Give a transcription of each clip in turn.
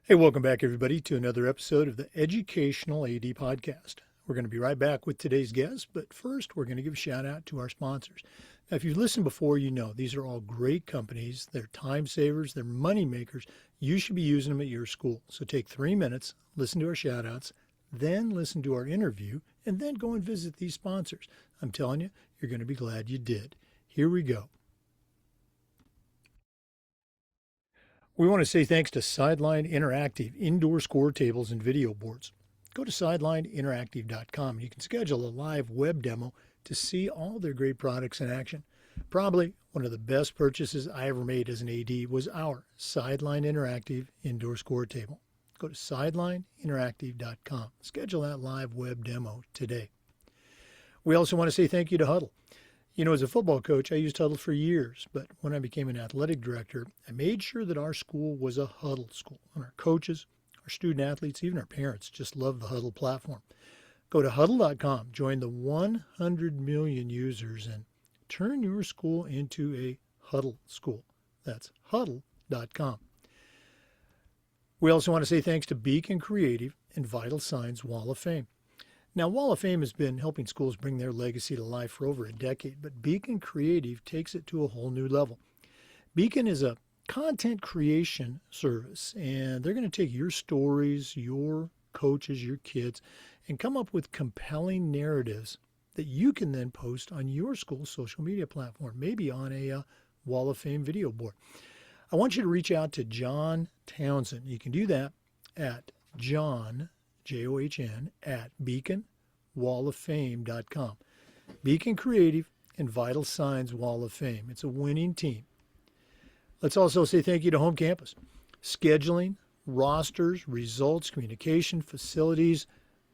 Hey, welcome back, everybody, to another episode of the Educational AD Podcast. We're going to be right back with today's guest, but first, we're going to give a shout out to our sponsors. Now, if you've listened before, you know these are all great companies. They're time savers, they're money makers. You should be using them at your school. So take 3 minutes, listen to our shout outs, then listen to our interview, and then go and visit these sponsors. I'm telling you, you're going to be glad you did. Here we go. We want to say thanks to Sideline Interactive indoor score tables and video boards. Go to sidelineinteractive.com and you can schedule a live web demo to see all their great products in action. Probably one of the best purchases I ever made as an AD was our Sideline Interactive indoor score table. Go to sidelineinteractive.com. Schedule that live web demo today. We also want to say thank you to Huddle. You know, as a football coach, I used Huddle for years, but when I became an athletic director, I made sure that our school was a Huddle school, and our coaches, our student athletes, even our parents just love the Huddle platform. Go to huddle.com, join the 100 million users, and turn your school into a Huddle school. That's huddle.com. We also want to say thanks to Beacon Creative and Vital Signs Wall of Fame. Now, Wall of Fame has been helping schools bring their legacy to life for over a decade, but Beacon Creative takes it to a whole new level. Beacon is a content creation service, and they're going to take your stories, your coaches, your kids, and come up with compelling narratives that you can then post on your school's social media platform, maybe on a Wall of Fame video board. I want you to reach out to John Townsend. You can do that at John, John, at beaconwalloffame.com. Beacon Creative and Vital Signs Wall of Fame. It's a winning team. Let's also say thank you to Home Campus. Scheduling, rosters, results, communication, facilities.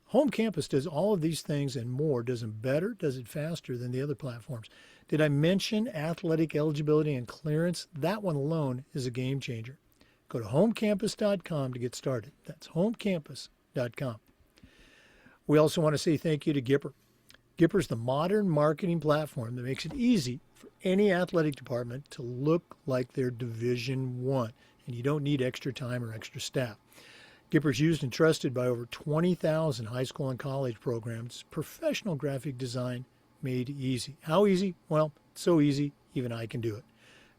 Home Campus does all of these things and more, does them better, does it faster than the other platforms. Did I mention athletic eligibility and clearance? That one alone is a game changer. Go to homecampus.com to get started. That's homecampus.com. We also want to say thank you to Gipper. Gipper is the modern marketing platform that makes it easy for any athletic department to look like they're Division I, and you don't need extra time or extra staff. Gipper is used and trusted by over 20,000 high school and college programs. Professional graphic design made easy. How easy? Well, so easy, even I can do it.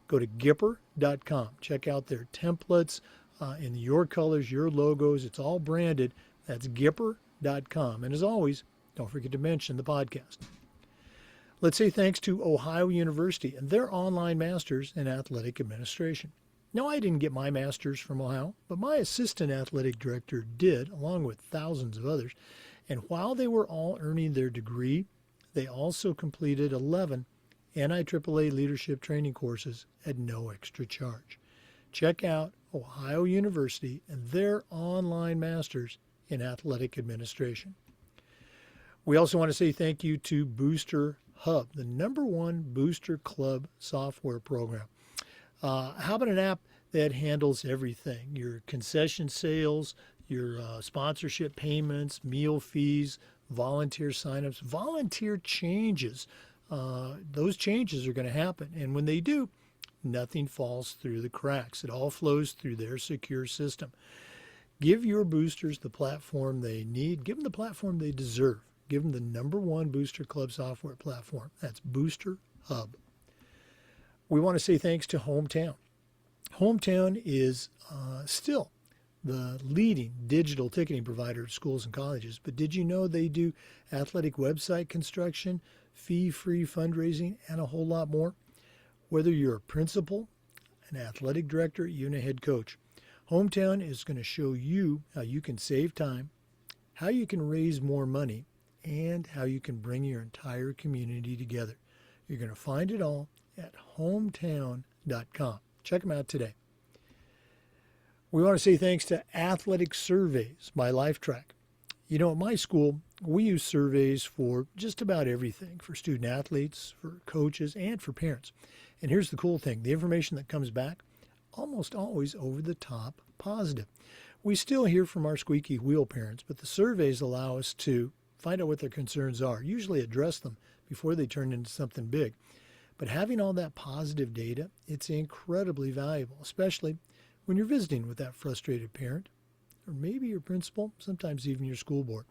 Go to Gipper.com. Check out their templates in your colors, your logos. It's all branded. That's Gipper.com. And as always, don't forget to mention the podcast. Let's say thanks to Ohio University and their online masters in athletic administration. Now, I didn't get my master's from Ohio, but my assistant athletic director did, along with thousands of others. And while they were all earning their degree, they also completed 11 NIAAA leadership training courses at no extra charge. Check out Ohio University and their online masters in athletic administration. We also want to say thank you to Booster Hub, the #1 booster club software program. How about an app that handles everything? Your concession sales, your sponsorship payments, meal fees, volunteer signups, volunteer changes. Those changes are going to happen. And when they do, nothing falls through the cracks. It all flows through their secure system. Give your boosters the platform they need. Give them the platform they deserve. Give them the #1 booster club software platform. That's Booster Hub. We want to say thanks to Hometown. Hometown is still the leading digital ticketing provider of schools and colleges. But did you know they do athletic website construction, fee-free fundraising, and a whole lot more? Whether you're a principal, an athletic director, even a head coach, Hometown is going to show you how you can save time, how you can raise more money, and how you can bring your entire community together. You're going to find it all at hometown.com. Check them out today. We want to say thanks to Athletic Surveys by LifeTrack. You know, at my school, we use surveys for just about everything, for student athletes, for coaches, and for parents. And here's the cool thing. The information that comes back, almost always over the top positive. We still hear from our squeaky wheel parents, but the surveys allow us to find out what their concerns are, usually address them before they turn into something big. But having all that positive data, it's incredibly valuable, especially when you're visiting with that frustrated parent or maybe your principal, sometimes even your school board.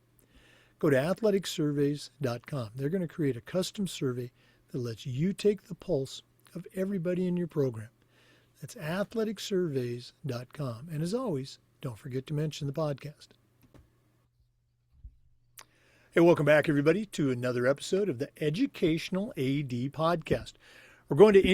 Go to athleticsurveys.com. They're going to create a custom survey that lets you take the pulse of everybody in your program. That's athleticsurveys.com. And as always, don't forget to mention the podcast. Hey, welcome back, everybody, to another episode of the Educational AD Podcast. We're going to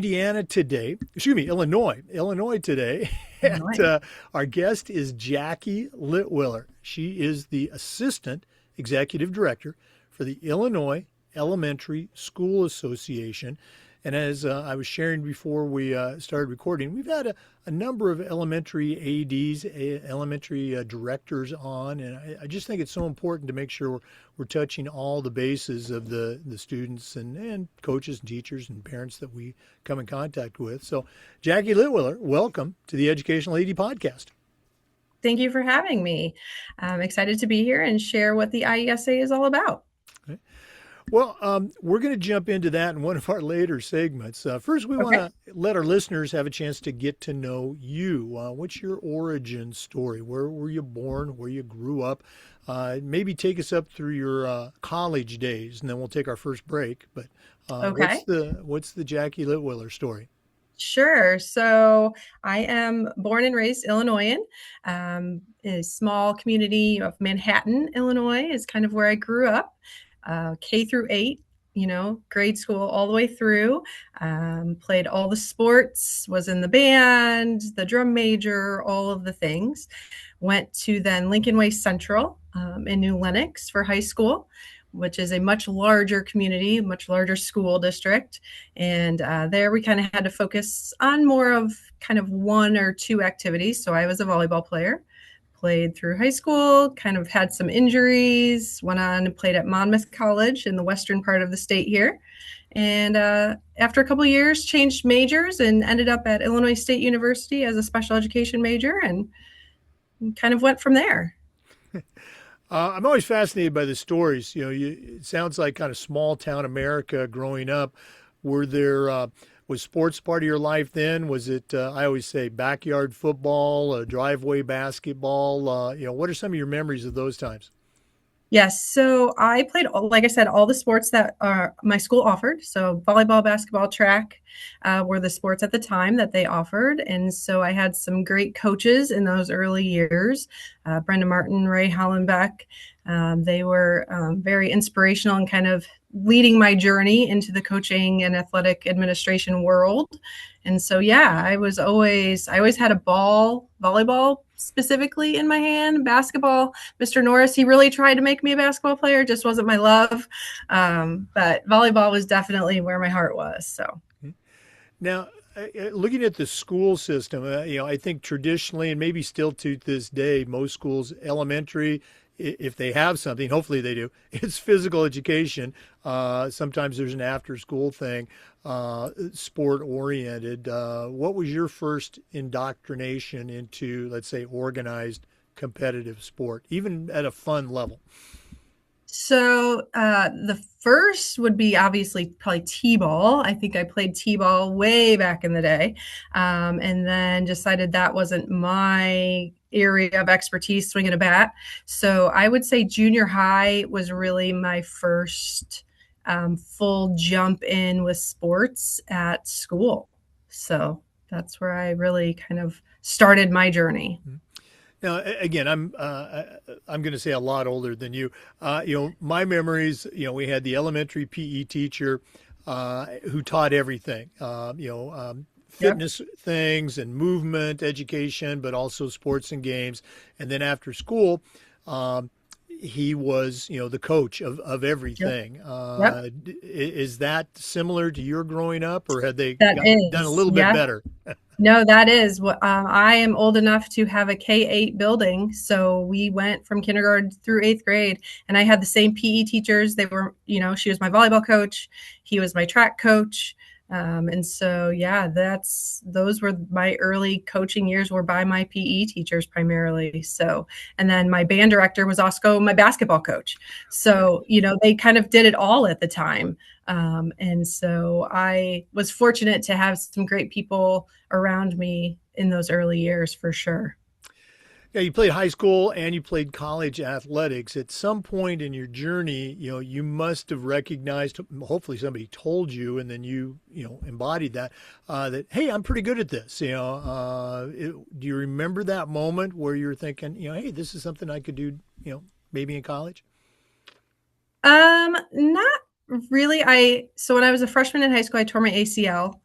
Illinois today. And our guest is Jackie LItwiller. She is the Assistant Executive Director for the Illinois Elementary School Association. And as I was sharing before we started recording, we've had a number of elementary ADs, elementary directors on, and I just think it's so important to make sure we're touching all the bases of the students and coaches and teachers and parents that we come in contact with. So, Jackie LItwiller, welcome to the Educational AD Podcast. Thank you for having me. I'm excited to be here and share what the IESA is all about. Okay. Well, we're going to jump into that in one of our later segments. First, we want to let our listeners have a chance to get to know you. What's your origin story? Where were you born? Where you grew up? Maybe take us up through your college days, and then we'll take our first break. But what's the Jackie LItwiller story? Sure. So I am born and raised Illinoisan. A small community of Manhattan, Illinois is kind of where I grew up. K through 8, grade school all the way through, played all the sports, was in the band, the drum major, all of the things. Went to then Lincoln Way Central in New Lenox for high school, which is a much larger community, much larger school district. And there we kind of had to focus on more of kind of one or two activities. So I was a volleyball player. Played through high school, kind of had some injuries, went on and played at Monmouth College in the western part of the state here. And after a couple of years, changed majors and ended up at Illinois State University as a special education major and kind of went from there. I'm always fascinated by the stories. It sounds like kind of small town America growing up. Was sports part of your life then? Was it, I always say, backyard football, driveway basketball? What are some of your memories of those times? Yes. So I played, like I said, all the sports that my school offered. So volleyball, basketball, track were the sports at the time that they offered. And so I had some great coaches in those early years, Brenda Martin, Ray Hollenbeck. They were very inspirational and kind of leading my journey into the coaching and athletic administration world. And so, I always had a ball, volleyball specifically in my hand, basketball. Mr. Norris, he really tried to make me a basketball player, just wasn't my love. But volleyball was definitely where my heart was. So now, looking at the school system, I think traditionally, and maybe still to this day, most schools, elementary, if they have something, hopefully they do, it's physical education. Sometimes there's an after-school thing, sport-oriented. What was your first indoctrination into, let's say, organized competitive sport, even at a fun level? So the first would be obviously probably T-ball. I think I played T-ball way back in the day, and then decided that wasn't my area of expertise, swinging a bat. So I would say junior high was really my first full jump in with sports at school. So that's where I really kind of started my journey. Mm-hmm. Now, again, I'm going to say a lot older than you. My memories, we had the elementary PE teacher who taught everything, fitness things and movement education, but also sports and games. And then after school, he was, the coach of everything. Is that similar to your growing up, or had they done a little bit better? No, that is what I am old enough to have a K-8 building. So we went from kindergarten through 8th grade, and I had the same PE teachers. They were, she was my volleyball coach. He was my track coach. And so, those were my early coaching years were by my PE teachers primarily. So, and then my band director was also my basketball coach. So, they kind of did it all at the time. And so I was fortunate to have some great people around me in those early years for sure. Yeah, you played high school and you played college athletics. At some point in your journey, you must have recognized, hopefully somebody told you, and then you embodied that, that, hey, I'm pretty good at this. Do you remember that moment where you were thinking, hey, this is something I could do, maybe in college? Not really. So when I was a freshman in high school, I tore my ACL,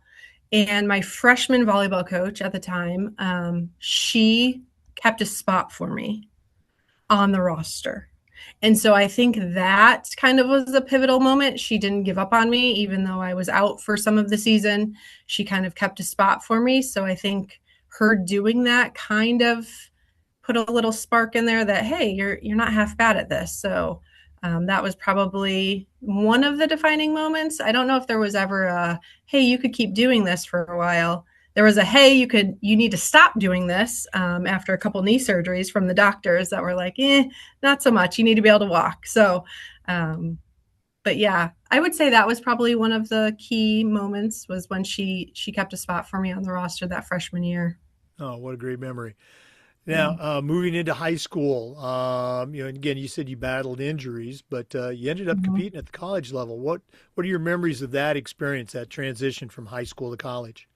and my freshman volleyball coach at the time, she kept a spot for me on the roster. And so I think that kind of was a pivotal moment. She didn't give up on me, even though I was out for some of the season. She kind of kept a spot for me. So I think her doing that kind of put a little spark in there that, hey, you're not half bad at this. So that was probably one of the defining moments. I don't know if there was ever a, hey, you could keep doing this for a while. There was a, hey, you need to stop doing this after a couple knee surgeries from the doctors that were like, not so much. You need to be able to walk. So, but yeah, I would say that was probably one of the key moments was when she kept a spot for me on the roster that freshman year. Oh, what a great memory. Yeah. Now, moving into high school, again, you said you battled injuries, but you ended up Mhm. competing at the college level. What are your memories of that experience, that transition from high school to college?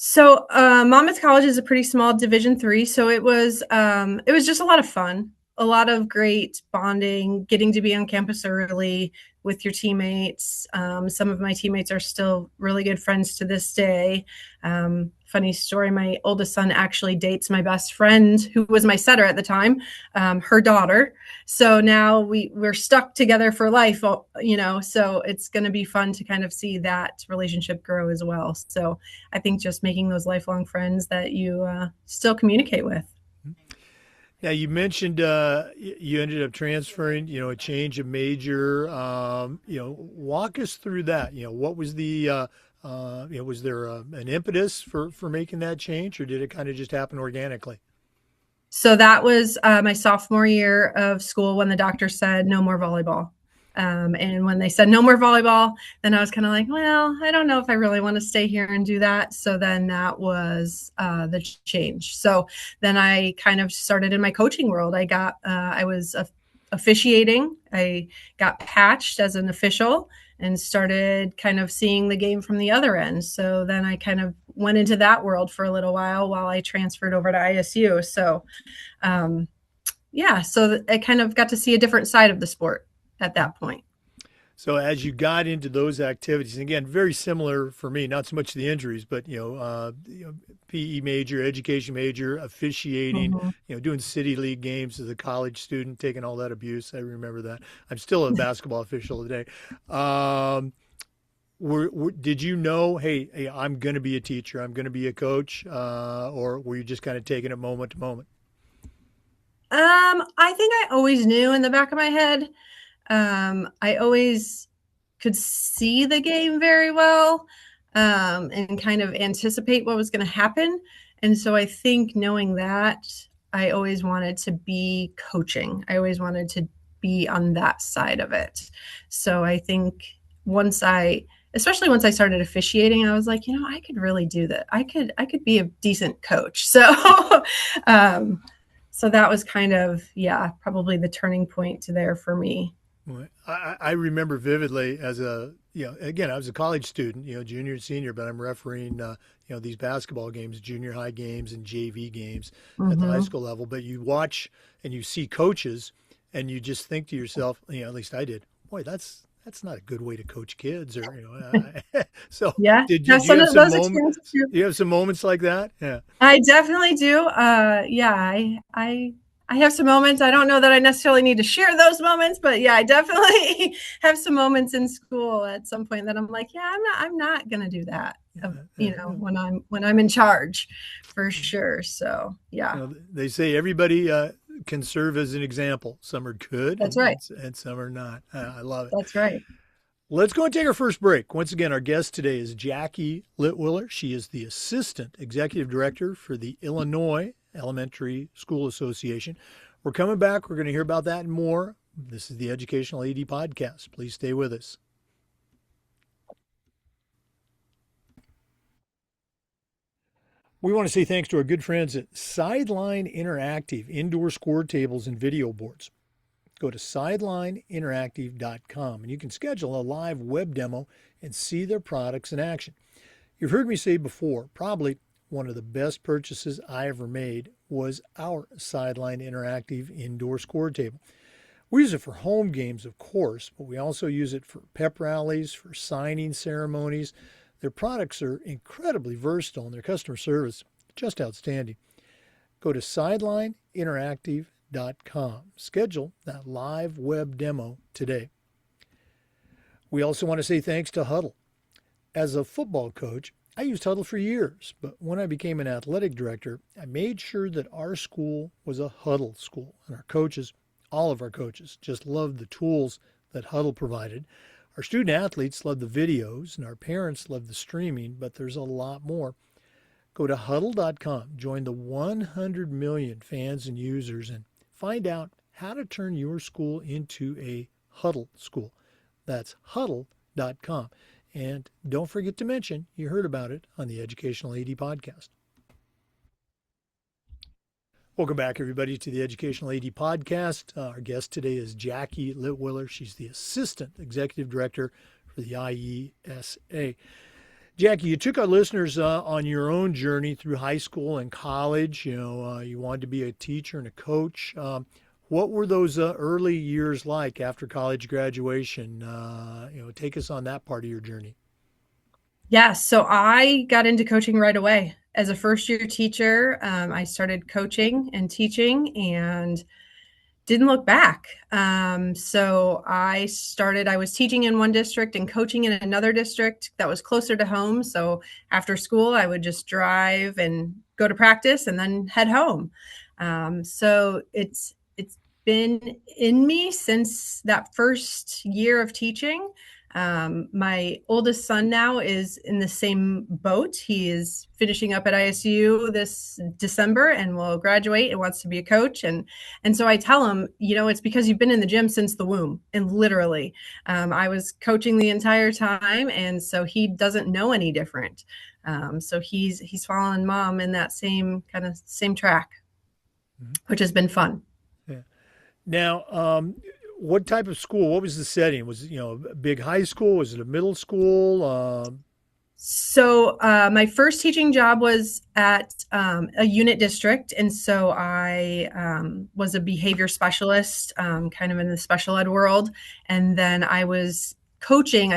So Monmouth College is a pretty small Division III, so it was just a lot of fun, a lot of great bonding, getting to be on campus early with your teammates. Some of my teammates are still really good friends to this day. Funny story: my oldest son actually dates my best friend, who was my setter at the time, her daughter. So now we're stuck together for life, So it's going to be fun to kind of see that relationship grow as well. So I think just making those lifelong friends that you still communicate with. Now, you mentioned you ended up transferring, a change of major. Walk us through that. What was was there an impetus for making that change, or did it kind of just happen organically? So that was my sophomore year of school when the doctor said no more volleyball. And when they said no more volleyball, then I was kind of like, well, I don't know if I really want to stay here and do that. So then that was the change. So then I kind of started in my coaching world. I was officiating. I got patched as an official and started kind of seeing the game from the other end. So then I kind of went into that world for a little while I transferred over to ISU. So um, yeah, so I kind of got to see a different side of the sport at that point. So as you got into those activities, and again, very similar for me, not so much the injuries, but PE major, education major, officiating, Mhm. doing city league games as a college student, taking all that abuse. I remember that. I'm still a basketball official today. Um, did you know, hey, I'm going to be a teacher, I'm going to be a coach, or were you just kind of taking it moment to moment? I think I always knew in the back of my head. I always could see the game very well and kind of anticipate what was going to happen. And so I think knowing that, I always wanted to be coaching. I always wanted to be on that side of it. So I think especially once I started officiating, I was like, I could really do that. I could be a decent coach. So, um, so that was kind of, yeah, probably the turning point to there for me. Right. I remember vividly as again, I was a college student, junior and senior, but I'm refereeing, these basketball games, junior high games and JV games at the high Mm-hmm. school level. But you watch and you see coaches and you just think to yourself, at least I did, boy, that's not a good way to coach kids or, so Yeah, did have you some have of some those moment, experiences too. you have some moments like that? Yeah. I definitely do. Yeah, I have some moments. I don't know that I necessarily need to share those moments, but yeah, I definitely have some moments in school at some point that I'm like, yeah, I'm not gonna do that. There you go. When I'm in charge, for sure. So yeah, They say everybody can serve as an example. Some are good that's right. and some are not. I love it. That's right. Let's go and take our first break. Once again, our guest today is Jackie LItwiller. She is the Assistant Executive Director for the Illinois Elementary School Association. We're coming back. We're going to hear about that and more. This is the Educational AD Podcast. Please stay with us. We want to say thanks to our good friends at Sideline Interactive, indoor score tables and video boards. Go to sidelineinteractive.com and you can schedule a live web demo and see their products in action. You've heard me say before, probably one of the best purchases I ever made was our Sideline Interactive indoor score table. We use it for home games, of course, but we also use it for pep rallies, for signing ceremonies. Their products are incredibly versatile and their customer service just outstanding. Go to sidelineinteractive.com. Schedule that live web demo today. We also want to say thanks to Huddle. As a football coach, I used Huddle for years, but when I became an athletic director, I made sure that our school was a Huddle school, and our coaches, all of our coaches, just loved the tools that Huddle provided. Our student athletes love the videos, and our parents love the streaming, but there's a lot more. Go to huddle.com, join the 100 million fans and users, and find out how to turn your school into a Huddle school. That's huddle.com. And don't forget to mention you heard about it on the Educational AD Podcast. Welcome back, everybody, to the Educational AD Podcast. Our guest today is Jackie LItwiller. She's the Assistant Executive Director for the IESA. Jackie, you took our listeners on your own journey through high school and college. You wanted to be a teacher and a coach. What were those early years like after college graduation? Take us on that part of your journey. Yeah, so I got into coaching right away. As a first-year teacher, I started coaching and teaching and didn't look back. So I was teaching in one district and coaching in another district that was closer to home. So after school, I would just drive and go to practice and then head home. So it's been in me since that first year of teaching. My oldest son now is in the same boat. He is finishing up at ISU this December and will graduate and wants to be a coach. And so I tell him, it's because you've been in the gym since the womb. And literally, I was coaching the entire time. And so he doesn't know any different. So he's following mom in that same track, which has been fun. Yeah. Now, what type of school? What was the setting? Was it, a big high school? Was it a middle school? So my first teaching job was at a unit district. And so I was a behavior specialist, kind of in the special ed world. And then I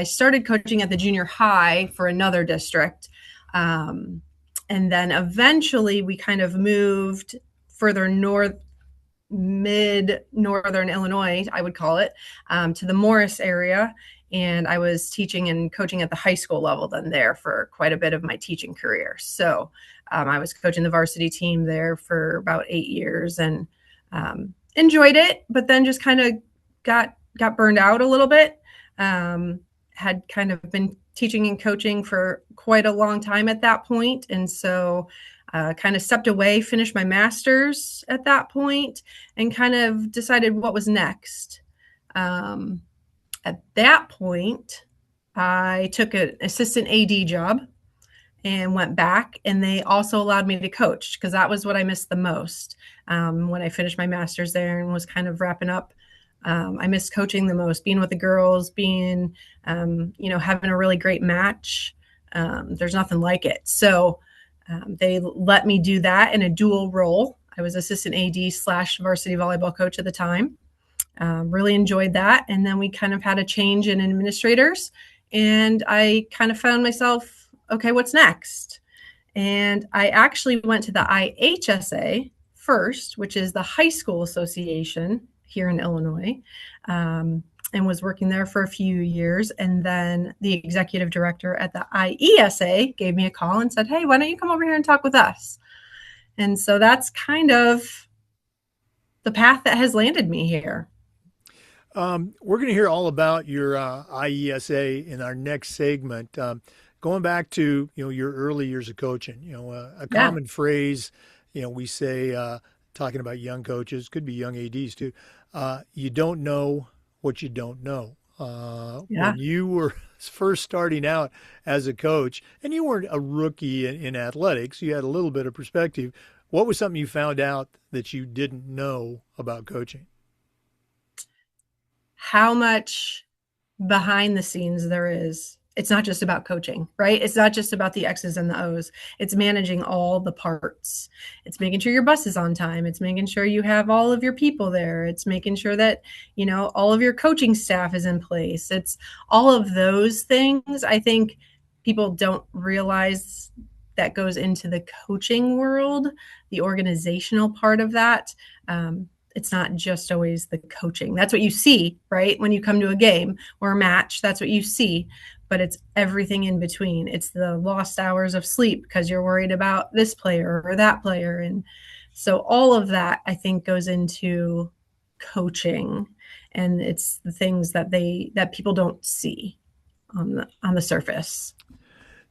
started coaching at the junior high for another district. And then eventually we kind of moved further north, mid-northern Illinois, I would call it, to the Morris area. And I was teaching and coaching at the high school level then there for quite a bit of my teaching career. So I was coaching the varsity team there for about 8 years and enjoyed it, but then just kind of got burned out a little bit. Had kind of been teaching and coaching for quite a long time at that point. And so kind of stepped away, finished my master's at that point, and kind of decided what was next. At that point, I took an assistant AD job and went back, and they also allowed me to coach because that was what I missed the most. When I finished my master's there and was kind of wrapping up, I missed coaching the most, being with the girls, being, having a really great match. There's nothing like it. So they let me do that in a dual role. I was assistant AD / varsity volleyball coach at the time. Really enjoyed that. And then we kind of had a change in administrators, and I kind of found myself, okay, what's next? And I actually went to the IHSA first, which is the High School Association here in Illinois, and was working there for a few years. And then the executive director at the IESA gave me a call and said, hey, why don't you come over here and talk with us? And so that's kind of the path that has landed me here. We're going to hear all about your IESA in our next segment. Going back to, your early years of coaching, a common phrase, we say, talking about young coaches, could be young ADs too. You don't know what you don't know. When you were first starting out as a coach, and you weren't a rookie in athletics. You had a little bit of perspective. What was something you found out that you didn't know about coaching? How much behind the scenes there is. It's not just about coaching, right? It's not just about the X's and the O's. It's managing all the parts. It's making sure your bus is on time. It's making sure you have all of your people there. It's making sure that, all of your coaching staff is in place. It's all of those things. I think people don't realize that goes into the coaching world, the organizational part of that. It's not just always the coaching. That's what you see, right? When you come to a game or a match, that's what you see. But it's everything in between. It's the lost hours of sleep because you're worried about this player or that player. And so all of that, I think, goes into coaching. And it's the things that people don't see on the surface.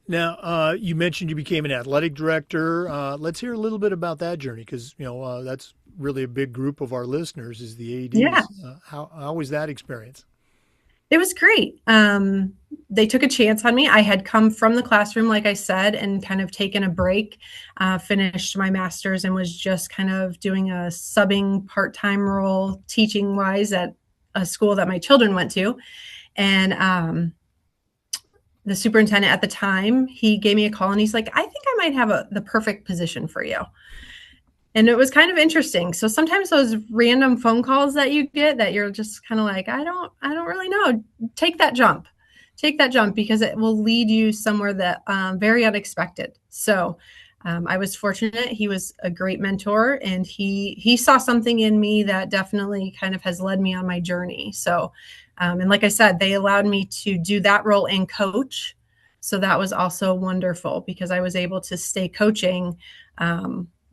Now, you mentioned you became an athletic director. Let's hear a little bit about that journey because, that's really a big group of our listeners is the Yeah. ADs. How was that experience? It was great. They took a chance on me. I had come from the classroom, like I said, and kind of taken a break, finished my master's, and was just kind of doing a subbing part-time role teaching wise at a school that my children went to. And the superintendent at the time, he gave me a call and he's like, I think I might have the perfect position for you. And it was kind of interesting. So sometimes those random phone calls that you get that you're just kind of like, I don't really know. Take that jump because it will lead you somewhere that very unexpected. So I was fortunate. He was a great mentor and he saw something in me that definitely kind of has led me on my journey. So, and like I said, they allowed me to do that role and coach. So that was also wonderful because I was able to stay coaching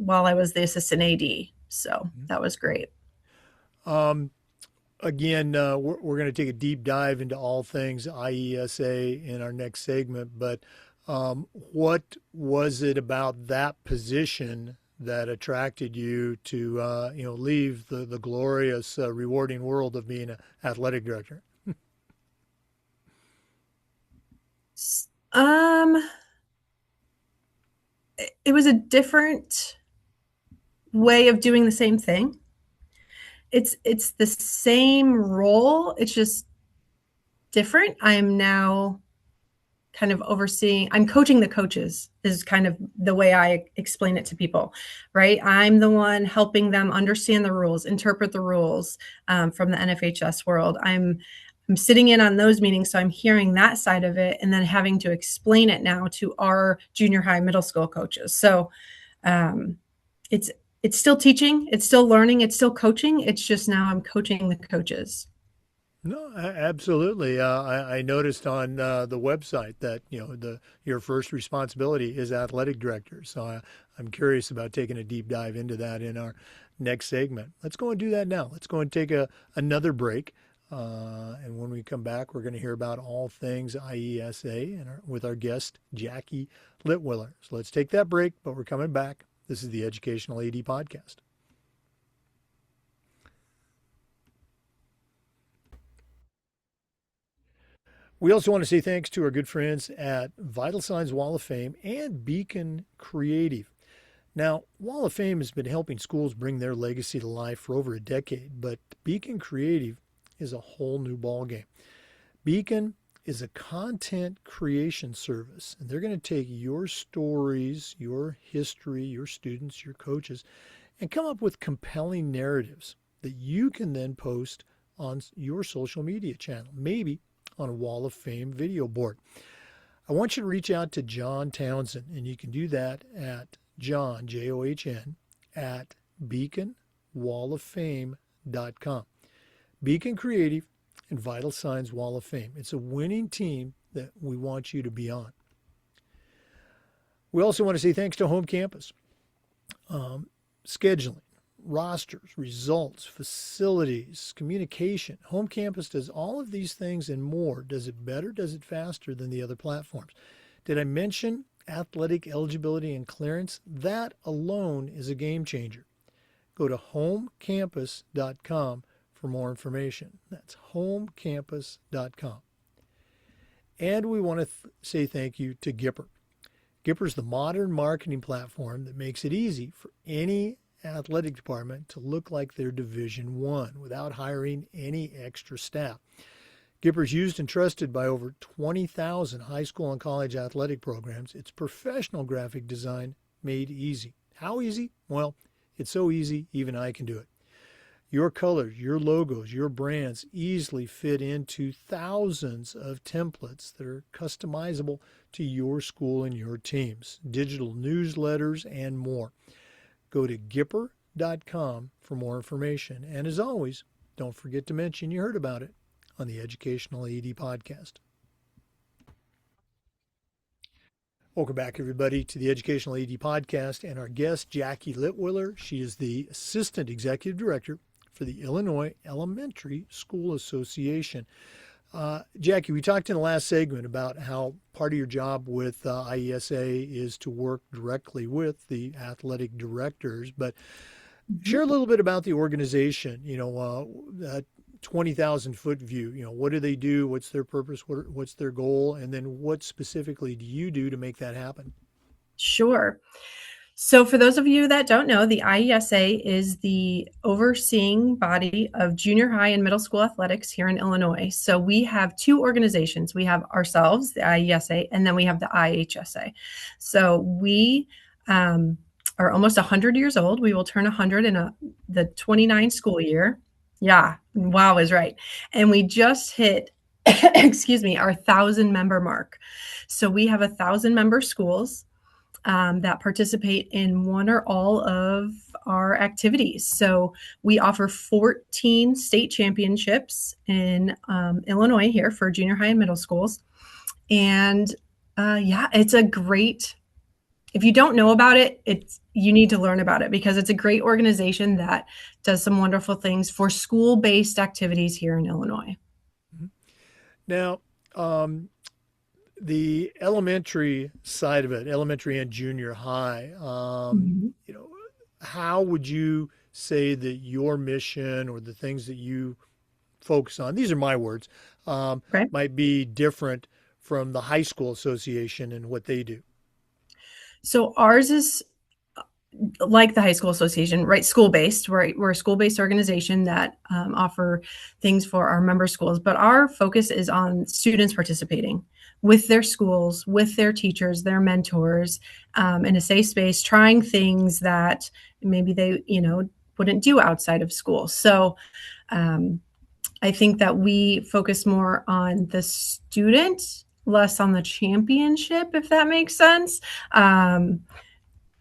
while I was the assistant AD. So that was great. Um, Again, we're going to take a deep dive into all things IESA in our next segment, but what was it about that position that attracted you to, leave the glorious, rewarding world of being an athletic director? Um, it was a different way of doing the same thing. It's the same role. It's just different. I'm now kind of I'm coaching the coaches is kind of the way I explain it to people, right? I'm the one helping them understand the rules, interpret the rules from the NFHS world. I'm sitting in on those meetings, so I'm hearing that side of it and then having to explain it now to our junior high, middle school coaches. So um, it's still teaching, it's still learning, it's still coaching. It's just now I'm coaching the coaches. No, absolutely. I noticed on the website that your first responsibility is athletic director. So I'm curious about taking a deep dive into that in our next segment. Let's go and do that now. Let's go and take another break. And when we come back, we're going to hear about all things IESA and with our guest, Jackie LItwiller. So let's take that break, but we're coming back. This is the Educational AD Podcast. We also want to say thanks to our good friends at Vital Signs Wall of Fame and Beacon Creative. Now, Wall of Fame has been helping schools bring their legacy to life for over a decade, but Beacon Creative is a whole new ballgame. Beacon is a content creation service, and they're going to take your stories, your history, your students, your coaches, and come up with compelling narratives that you can then post on your social media channel, maybe on a Wall of Fame video board. I want you to reach out to John Townsend, and you can do that at John, John, at beaconwalloffame.com. Beacon Creative and Vital Signs Wall of Fame. It's a winning team that we want you to be on. We also want to say thanks to Home Campus. Scheduling, rosters, results, facilities, communication. Home Campus does all of these things and more. Does it better? Does it faster than the other platforms? Did I mention athletic eligibility and clearance? That alone is a game changer. Go to homecampus.com for more information. That's homecampus.com. And we want to say thank you to Gipper. Gipper's the modern marketing platform that makes it easy for any athletic department to look like they're Division One without hiring any extra staff. Gipper's used and trusted by over 20,000 high school and college athletic programs. It's professional graphic design made easy. How easy? Well, it's so easy, even I can do it. Your colors, your logos, your brands easily fit into thousands of templates that are customizable to your school and your teams, digital newsletters, and more. Go to Gipper.com for more information. And as always, don't forget to mention you heard about it on the Educational AD Podcast. Welcome back, everybody, to the Educational AD Podcast and our guest, Jackie LItwiller. She is the Assistant Executive Director for the Illinois Elementary School Association. Jackie, we talked in the last segment about how part of your job with IESA is to work directly with the athletic directors, but share a little bit about the organization, that 20,000 foot view. What do they do? What's their purpose? What's their goal? And then what specifically do you do to make that happen? Sure. So for those of you that don't know, the IESA is the overseeing body of junior high and middle school athletics here in Illinois. So we have two organizations. We have ourselves, the IESA, and then we have the IHSA. So we are almost 100 years old. We will turn 100 in the 29 school year. Yeah, wow is right. And we just hit, excuse me, our 1,000 member mark. So we have 1,000 member schools that participate in one or all of our activities. So we offer 14 state championships in Illinois here for junior high and middle schools. And it's a great, if you don't know about it, you need to learn about it because it's a great organization that does some wonderful things for school-based activities here in Illinois. Now, the elementary side of it, elementary and junior high, how would you say that your mission or the things that you focus on, these are my words, might be different from the high school association and what they do? So ours is like the high school association, right? School-based, right? We're a school-based organization that offer things for our member schools, but our focus is on students participating with their schools, with their teachers, their mentors, in a safe space, trying things that maybe they, wouldn't do outside of school. So I think that we focus more on the student, less on the championship, if that makes sense.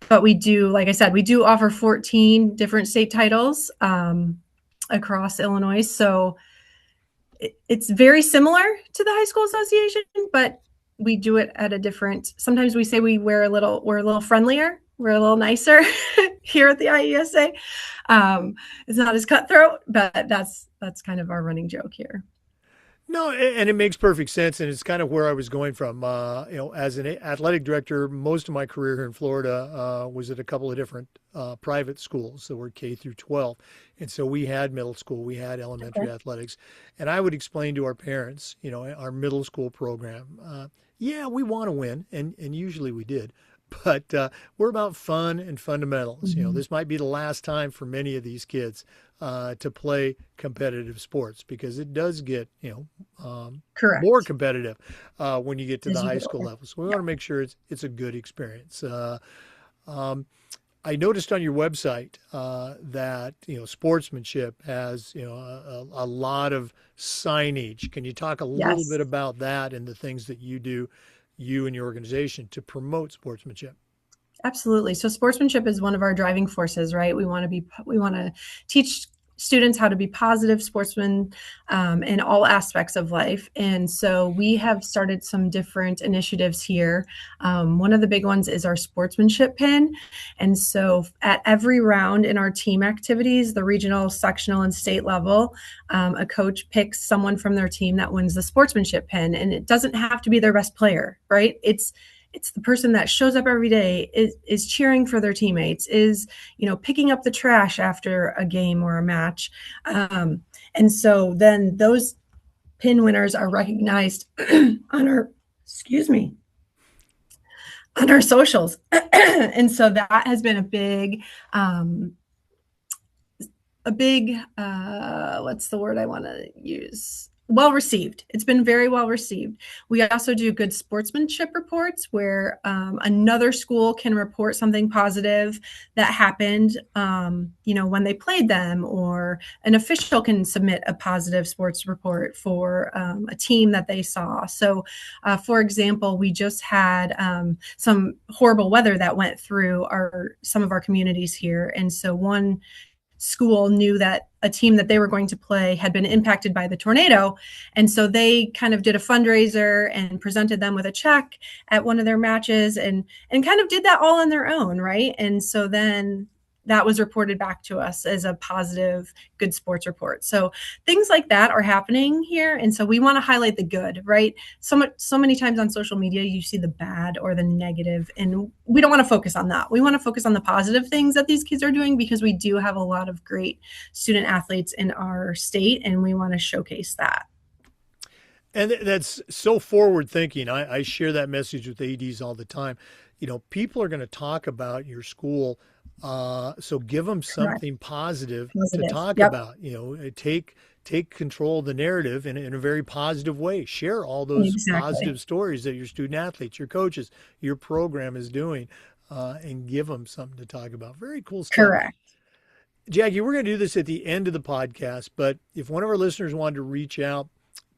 But we do, like I said, we do offer 14 different state titles across Illinois. So it's very similar to the high school association, but we do it at a different, sometimes we say we're a little friendlier. We're a little nicer here at the IESA. It's not as cutthroat, but that's kind of our running joke here. No, and it makes perfect sense, and it's kind of where I was going from. As an athletic director, most of my career here in Florida was at a couple of different private schools that were K through 12, and so we had middle school, we had elementary athletics, and I would explain to our parents, our middle school program, we want to win, and usually we did. But we're about fun and fundamentals. Mm-hmm. This might be the last time for many of these kids to play competitive sports because it does get, Correct. more competitive when you get to the high school level. So we want to make sure it's a good experience. I noticed on your website that sportsmanship has a lot of signage. Can you talk a little bit about that and the things that you do, you and your organization, to promote sportsmanship? Absolutely. So sportsmanship is one of our driving forces, right? We want to teach students how to be positive sportsmen in all aspects of life. And so we have started some different initiatives here. One of the big ones is our sportsmanship pin. And so at every round in our team activities, the regional, sectional, and state level, a coach picks someone from their team that wins the sportsmanship pin. And it doesn't have to be their best player, right? It's the person that shows up every day, is cheering for their teammates, is, picking up the trash after a game or a match. And so then those pin winners are recognized on our, excuse me, on our socials. And so that has been a big what's the word I want to use, well received. It's been very well received. We also do good sportsmanship reports where another school can report something positive that happened when they played them, or an official can submit a positive sports report for a team that they saw. So for example, we just had some horrible weather that went through some of our communities here, and so one school knew that a team that they were going to play had been impacted by the tornado. And so they kind of did a fundraiser and presented them with a check at one of their matches, and kind of did that all on their own, right? And so then that was reported back to us as a positive, good sports report. So things like that are happening here. And so we want to highlight the good, right? So many times on social media, you see the bad or the negative, and we don't want to focus on that. We want to focus on the positive things that these kids are doing, because we do have a lot of great student athletes in our state, and we want to showcase that. And that's so forward thinking. I share that message with ADs all the time. People are going to talk about your school. So give them something positive to talk Yep. about. Take control of the narrative in a very positive way. Share all those positive stories that your student athletes, your coaches, your program is doing, and give them something to talk about. Very cool stuff. Correct. Jackie, we're going to do this at the end of the podcast, but if one of our listeners wanted to reach out,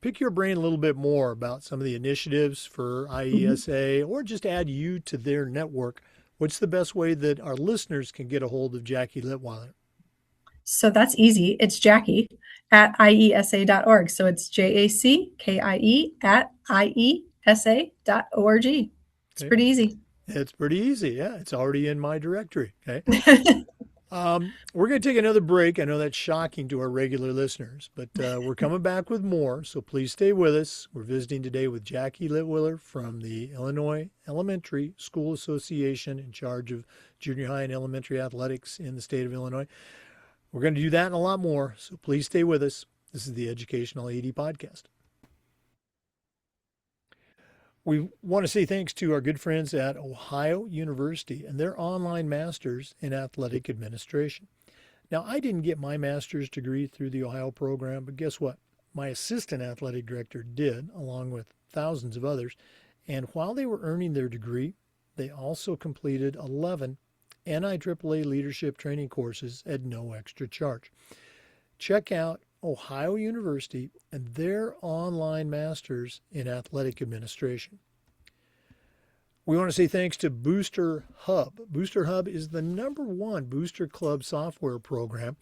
pick your brain a little bit more about some of the initiatives for IESA, or just add you to their network, what's the best way that our listeners can get a hold of Jackie LItwiller? So that's easy. It's Jackie at IESA.org. So it's JACKIE at IESA.org. It's pretty easy. It's pretty easy. Yeah, it's already in my directory. Okay. We're going to take another break. I know that's shocking to our regular listeners, but we're coming back with more, so please stay with us. We're visiting today with Jackie LItwiller from the Illinois Elementary School Association, in charge of junior high and elementary athletics in the state of Illinois. We're going to do that and a lot more, so please stay with us. This is the Educational AD Podcast. We want to say thanks to our good friends at Ohio University and their online masters in athletic administration. Now, I didn't get my master's degree through the Ohio program, but guess what? My assistant athletic director did, along with thousands of others. And while they were earning their degree, they also completed 11 NIAAA leadership training courses at no extra charge. Check out Ohio University and their online masters in athletic administration. We want to say thanks to Booster Hub. Booster Hub is the #1 Booster Club software program.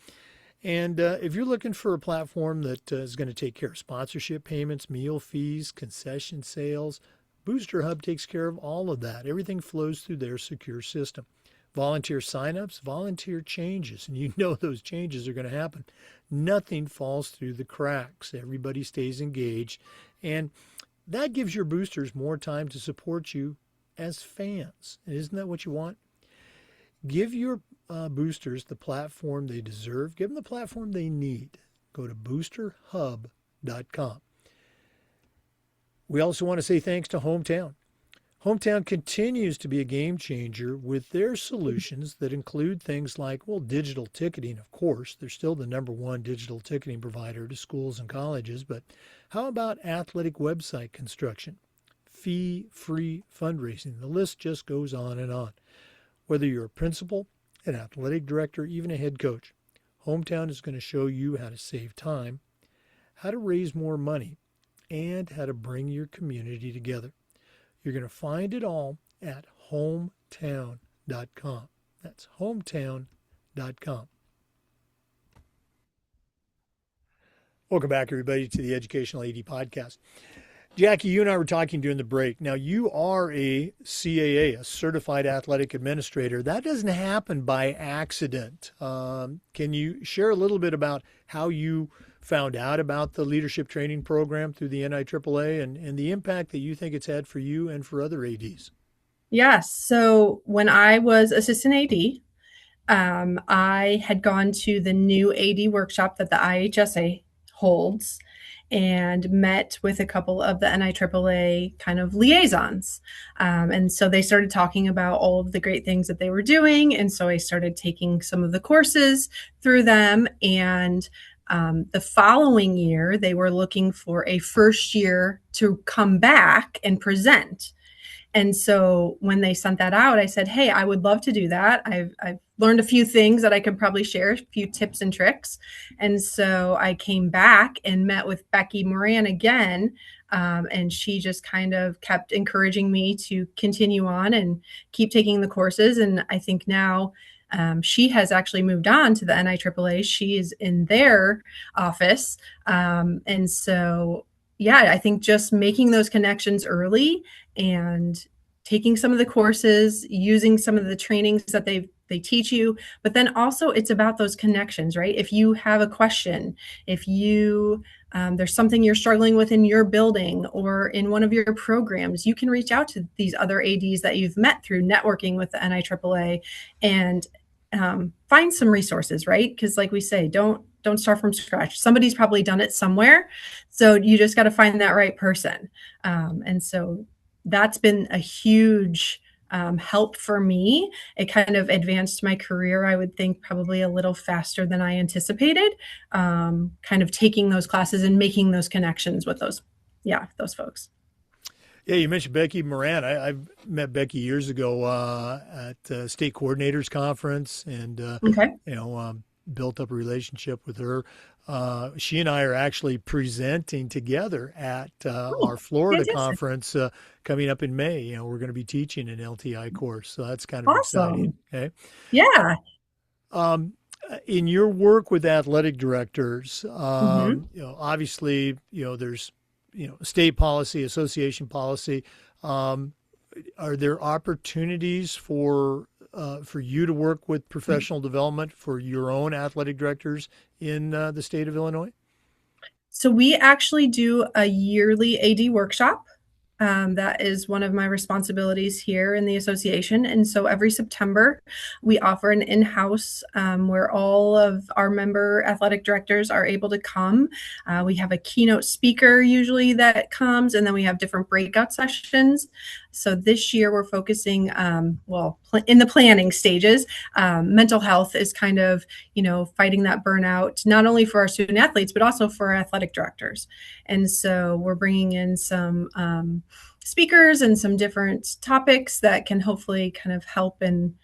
And if you're looking for a platform that is going to take care of sponsorship payments, meal fees, concession sales, Booster Hub takes care of all of that. Everything flows through their secure system. Volunteer signups, volunteer changes, and you know those changes are going to happen. Nothing falls through the cracks. Everybody stays engaged, and that gives your boosters more time to support you as fans. And isn't that what you want? Give your boosters the platform they deserve. Give them the platform they need. Go to boosterhub.com. We also want to say thanks to Hometown. Hometown continues to be a game changer with their solutions that include things like, digital ticketing, of course. They're still the #1 digital ticketing provider to schools and colleges. But how about athletic website construction, fee-free fundraising? The list just goes on and on. Whether you're a principal, an athletic director, even a head coach, Hometown is going to show you how to save time, how to raise more money, and how to bring your community together. You're going to find it all at hometown.com. That's hometown.com. Welcome back, everybody, to the Educational AD Podcast. Jackie, you and I were talking during the break. Now, you are a CAA, a Certified Athletic Administrator. That doesn't happen by accident. Can you share a little bit about how you found out about the leadership training program through the NIAAA and the impact that you think it's had for you and for other ADs? Yes. So when I was assistant AD, I had gone to the new AD workshop that the IHSA holds and met with a couple of the NIAAA kind of liaisons. And so they started talking about all of the great things that they were doing. And so I started taking some of the courses through them. And the following year, they were looking for a first year to come back and present. And so when they sent that out, I said, hey, I would love to do that. I've learned a few things that I could probably share, a few tips and tricks. And so I came back and met with Becky Moran again. And she just kind of kept encouraging me to continue on and keep taking the courses. And I think now she has actually moved on to the NIAAA. She is in their office. And so, yeah, I think just making those connections early and taking some of the courses, using some of the trainings that they teach you, but then also it's about those connections, right? If you have a question, if you there's something you're struggling with in your building or in one of your programs, you can reach out to these other ADs that you've met through networking with the NIAAA and find some resources, right? Because like we say, don't start from scratch. Somebody's probably done it somewhere. So you just got to find that right person. And so that's been a huge help for me. It kind of advanced my career, I would think, probably a little faster than I anticipated, kind of taking those classes and making those connections with those folks. Yeah, you mentioned Becky Moran. I've met Becky years ago at State Coordinators Conference, and Okay. built up a relationship with her. She and I are actually presenting together at Oh, our Florida fantastic. conference coming up in May. We're going to be teaching an LTI course, so that's kind of exciting. Awesome. Okay. Yeah. Um, in your work with athletic directors, Hmm. obviously, there's, state policy, association policy. Um, are there opportunities for you to work with professional development for your own athletic directors in the state of Illinois? So we actually do a yearly AD workshop. That is one of my responsibilities here in the association. And so every September, we offer an in house where all of our member athletic directors are able to come. We have a keynote speaker usually that comes, and then we have different breakout sessions. So this year, we're focusing, in the planning stages. Mental health is kind of, fighting that burnout, not only for our student athletes, but also for our athletic directors. And so we're bringing in some speakers and some different topics that can hopefully kind of help and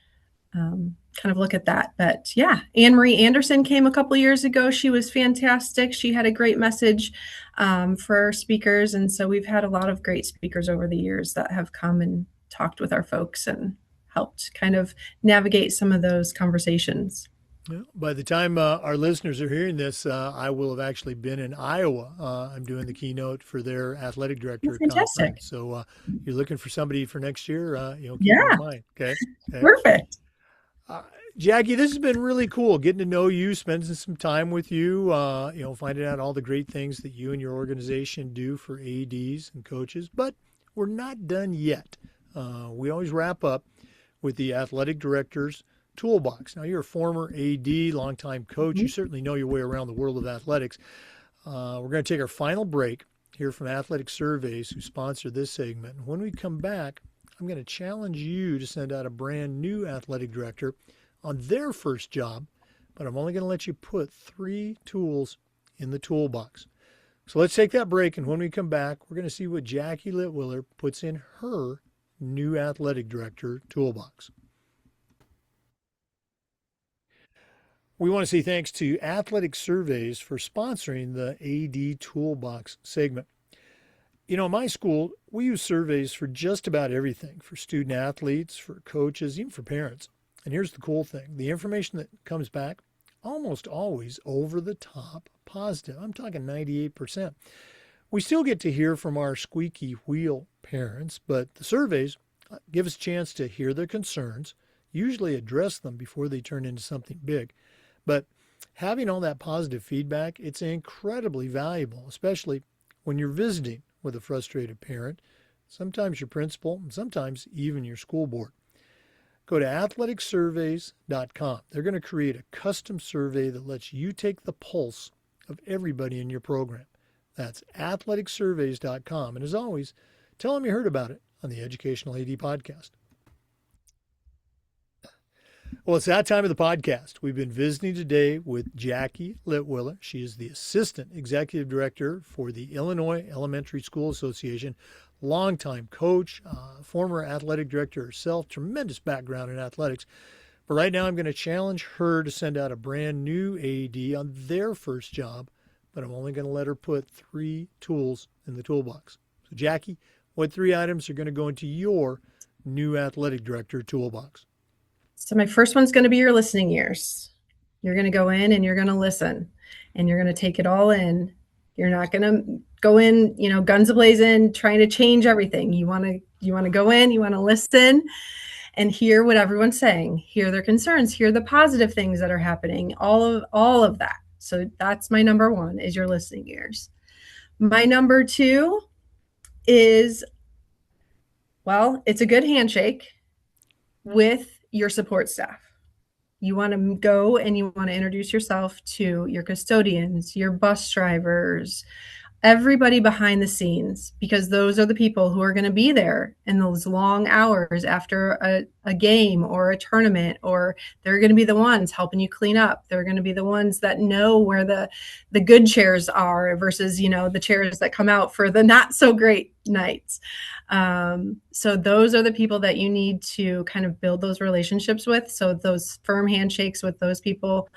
kind of look at that. But yeah, Anne Marie Anderson came a couple years ago. She was fantastic. She had a great message for our speakers. And so we've had a lot of great speakers over the years that have come and talked with our folks and helped kind of navigate some of those conversations. Yeah. By the time our listeners are hearing this, I will have actually been in Iowa. I'm doing the keynote for their athletic Oh, director fantastic. conference. So you're looking for somebody for next year, keep me in Yeah, mind. Okay. Okay. perfect. Uh, Jackie, this has been really cool getting to know you, spending some time with you, finding out all the great things that you and your organization do for ADs and coaches. But we're not done yet. We always wrap up with the athletic director's toolbox. Now, you're a former AD, longtime coach. You Mhm. certainly know your way around the world of athletics. We're going to take our final break, hear from Athletic Surveys, who sponsor this segment. And when we come back, I'm going to challenge you to send out a brand new athletic director on their first job, but I'm only going to let you put 3 tools in the toolbox. So let's take that break, and when we come back, we're going to see what Jackie LItwiller puts in her new athletic director toolbox. We want to say thanks to Athletic Surveys for sponsoring the AD Toolbox segment. In my school, we use surveys for just about everything, for student athletes, for coaches, even for parents. And here's the cool thing. The information that comes back, almost always over the top positive. I'm talking 98%. We still get to hear from our squeaky wheel parents, but the surveys give us a chance to hear their concerns, usually address them before they turn into something big. But having all that positive feedback, it's incredibly valuable, especially when you're visiting with a frustrated parent, sometimes your principal, and sometimes even your school board. Go to athleticsurveys.com. They're going to create a custom survey that lets you take the pulse of everybody in your program. That's athleticsurveys.com. And as always, tell them you heard about it on the Educational AD Podcast. Well, it's that time of the podcast. We've been visiting today with Jackie LItwiller. She is the Assistant Executive Director for the Illinois Elementary School Association, longtime coach, former athletic director herself, tremendous background in athletics. But right now I'm going to challenge her to send out a brand new AD on their first job, but I'm only going to let her put 3 tools in the toolbox. So Jackie, what 3 items are going to go into your new athletic director toolbox? So my first one's going to be your listening ears. You're going to go in and you're going to listen and you're going to take it all in. You're not going to go in, guns a-blazing, trying to change everything. You want to go in, you want to listen and hear what everyone's saying, hear their concerns, hear the positive things that are happening, all of that. So that's my number 1 is your listening ears. My number 2 is, it's a good handshake with your support staff. You want to go and you want to introduce yourself to your custodians, your bus drivers, everybody behind the scenes, because those are the people who are going to be there in those long hours after a game or a tournament, or they're going to be the ones helping you clean up. They're going to be the ones that know where the good chairs are versus, the chairs that come out for the not so great nights. So those are the people that you need to kind of build those relationships with. So those firm handshakes with those people,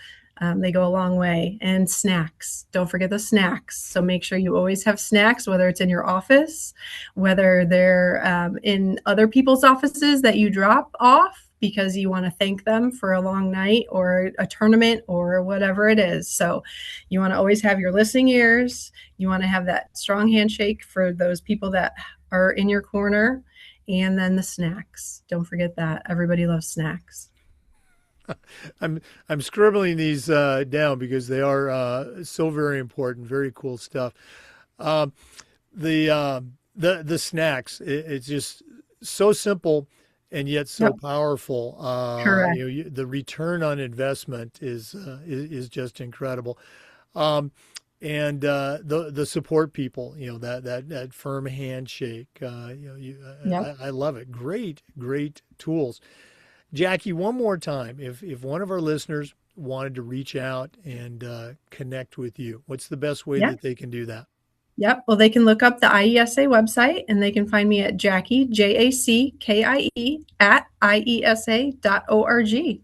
they go a long way. And snacks. Don't forget the snacks. So make sure you always have snacks, whether it's in your office, whether they're in other people's offices that you drop off because you want to thank them for a long night or a tournament or whatever it is. So you want to always have your listening ears. You want to have that strong handshake for those people that are in your corner. And then the snacks. Don't forget that. Everybody loves snacks. I'm scribbling these down because they are so very important. Very cool stuff. The snacks. It's just so simple and yet so powerful. Correct. The return on investment is just incredible. And the support people, that firm handshake. I love it. Great tools. Jackie, one more time, if one of our listeners wanted to reach out and connect with you, what's the best way that they can do that? Yep. Well, they can look up the IESA website and they can find me at Jackie, JACKIE, at IESA.org.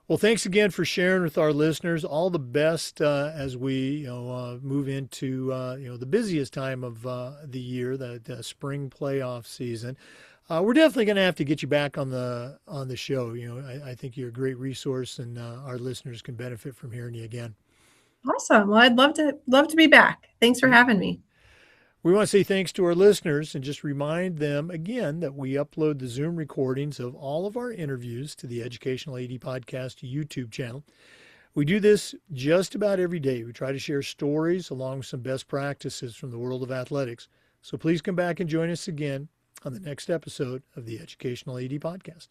Well, thanks again for sharing with our listeners. All the best as we move into the busiest time of the year, the spring playoff season. We're definitely going to have to get you back on the show. I think you're a great resource, and our listeners can benefit from hearing you again. Awesome. Well, I'd love to be back. Thanks for having me. We want to say thanks to our listeners and just remind them again that we upload the Zoom recordings of all of our interviews to the Educational AD Podcast YouTube channel. We do this just about every day. We try to share stories along with some best practices from the world of athletics. So please come back and join us again on the next episode of the Educational AD Podcast.